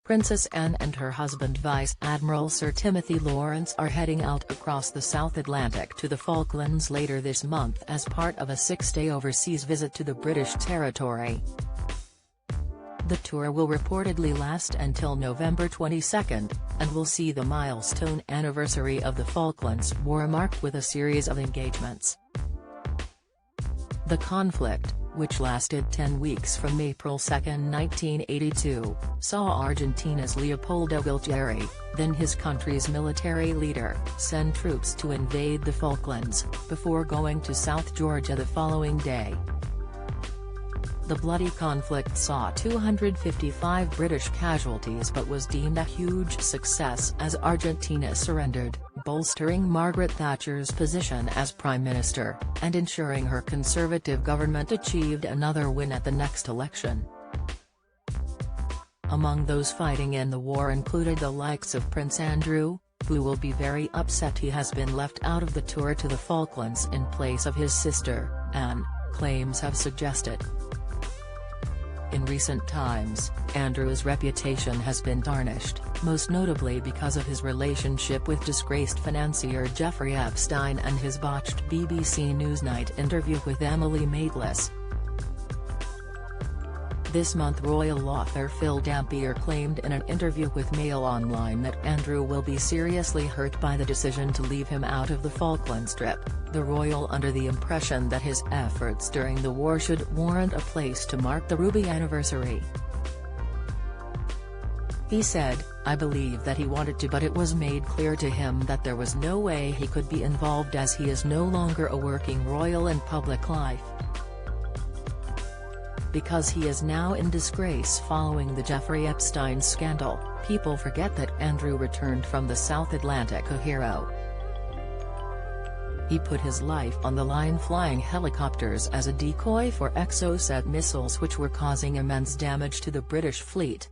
Princess Anne and her husband Vice Admiral Sir Timothy Lawrence are heading out across the South Atlantic to the Falklands later this month as part of a 6-day overseas visit to the British territory. The tour will reportedly last until November 22, and will see the milestone anniversary of the Falklands War marked with a series of engagements. The conflict, which lasted 10 weeks from April 2, 1982, saw Argentina's Leopoldo Galtieri, then his country's military leader, send troops to invade the Falklands, before going to South Georgia the following day. The bloody conflict saw 255 British casualties but was deemed a huge success as Argentina surrendered, bolstering Margaret Thatcher's position as Prime Minister, and ensuring her Conservative government achieved another win at the next election. Among those fighting in the war included the likes of Prince Andrew, who will be very upset he has been left out of the tour to the Falklands in place of his sister, Anne, claims have suggested. In recent times, Andrew's reputation has been tarnished, most notably because of his relationship with disgraced financier Jeffrey Epstein and his botched BBC Newsnight interview with Emily Maitlis. This month royal author Phil Dampier claimed in an interview with Mail Online that Andrew will be seriously hurt by the decision to leave him out of the Falklands trip, the royal under the impression that his efforts during the war should warrant a place to mark the Ruby anniversary. He said, "I believe that he wanted to, but it was made clear to him that there was no way he could be involved as he is no longer a working royal in public life. Because he is now in disgrace following the Jeffrey Epstein scandal, people forget that Andrew returned from the South Atlantic a hero. He put his life on the line flying helicopters as a decoy for Exocet missiles which were causing immense damage to the British fleet."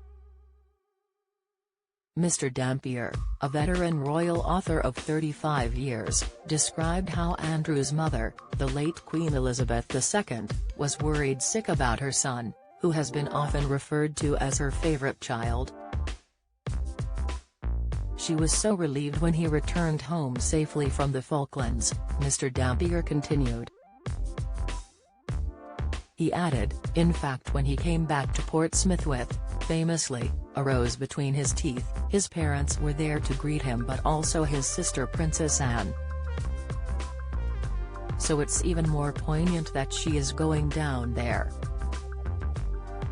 Mr. Dampier, a veteran royal author of 35 years, described how Andrew's mother, the late Queen Elizabeth II, was worried sick about her son, who has been often referred to as her favourite child. "She was so relieved when he returned home safely from the Falklands," Mr. Dampier continued. He added, "In fact when he came back to Portsmouth with, famously, a rose between his teeth, his parents were there to greet him but also his sister Princess Anne. So it's even more poignant that she is going down there.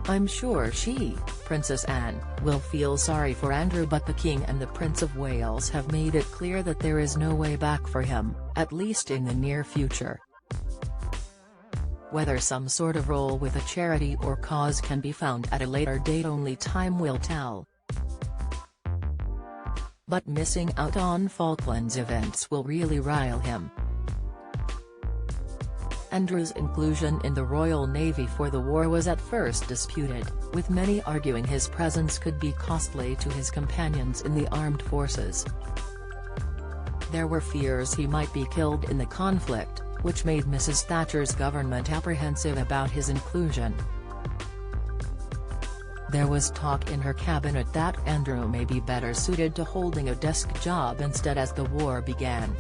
I'm sure she, Princess Anne, will feel sorry for Andrew, but the King and the Prince of Wales have made it clear that there is no way back for him, at least in the near future. Whether some sort of role with a charity or cause can be found at a later date only time will tell. But missing out on Falklands events will really rile him." Andrew's inclusion in the Royal Navy for the war was at first disputed, with many arguing his presence could be costly to his companions in the armed forces. There were fears he might be killed in the conflict, which made Mrs. Thatcher's government apprehensive about his inclusion. There was talk in her cabinet that Andrew may be better suited to holding a desk job instead as the war began.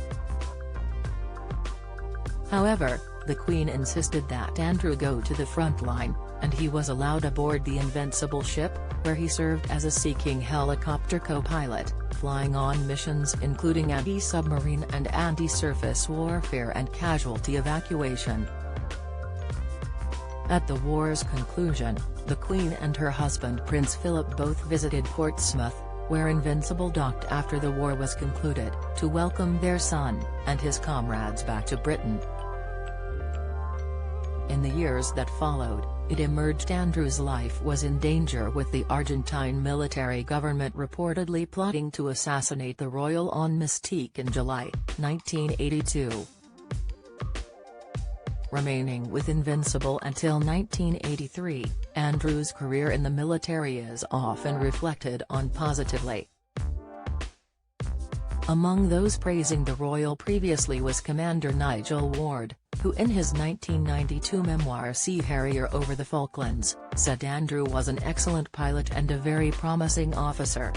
However, the Queen insisted that Andrew go to the front line, and he was allowed aboard the Invincible ship, where he served as a Sea King helicopter co-pilot, flying on missions including anti-submarine and anti-surface warfare and casualty evacuation. At the war's conclusion, the Queen and her husband Prince Philip both visited Portsmouth, where Invincible docked after the war was concluded, to welcome their son and his comrades back to Britain. In the years that followed, it emerged Andrew's life was in danger, with the Argentine military government reportedly plotting to assassinate the royal on Mystique in July 1982. Remaining with Invincible until 1983, Andrew's career in the military is often reflected on positively. Among those praising the royal previously was Commander Nigel Ward, who in his 1992 memoir Sea Harrier Over the Falklands, said Andrew was an excellent pilot and a very promising officer.